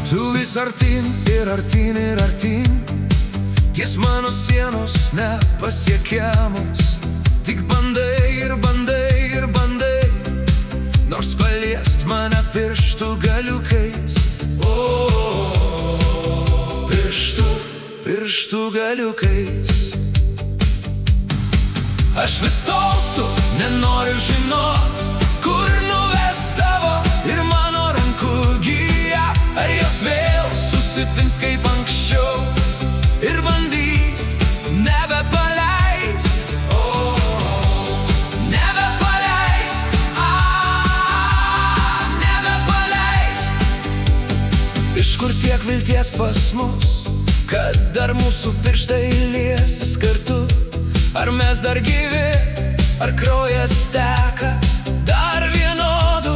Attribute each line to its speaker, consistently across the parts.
Speaker 1: Tu vis artin ir artin ir artin, ties mano sienos nepasiekiamos. Tik bandai ir bandai ir bandai, nors paliest mane pirštų galiukais. Pirštų galiukais. Aš vis tolstu, nenoriu žinot, kur nuves tavo ir mano rankų gija. Ar jos vėl susipins kaip anksčiau ir bandys nebepaleist, nebepaleist, nebepaleist. Iš kur tiek vilties pas mus, kad dar mūsų pirštai liesis kartu? Ar mes dar gyvi, ar kraujas teka dar vienodu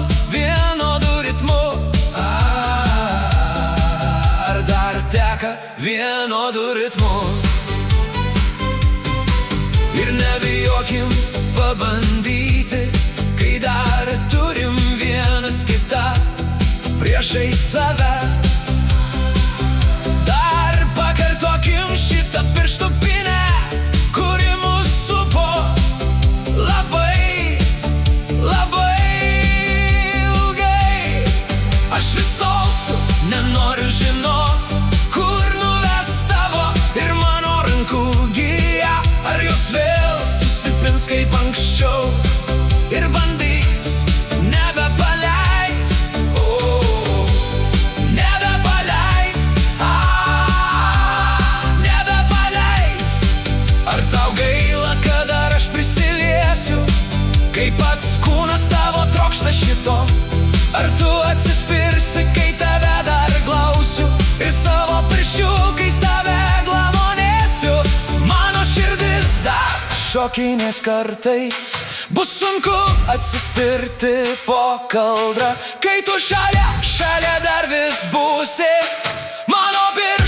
Speaker 1: ritmu? Ar dar teka vienodu ritmu? Ir nebijokim pabandyti, kai dar turim vienas kitą priešais save. Dar pakartokim šitą pirštupinę, kuri mus supo labai, labai ilgai. Aš vis tolstu, nenoriu žinot, kur nuves tavo ir mano rankų gija. Ar jos vėl susipins kaip anksčiau ir bandys nebepaleist, nebepaleist, nebepaleist. Ar tau gaila, kad dar aš prisiliesiu, kai pats kūnas tavo trokšta šito? Ar tu atsispirsi, kai tave dar glausiu ir savo pirščiukais tave glamonėsiu? Mano širdis dar šokinės kartais, bus sunku atsispirti po kaldrą, kai tu šalia dar vis būsi mano pirščiukais.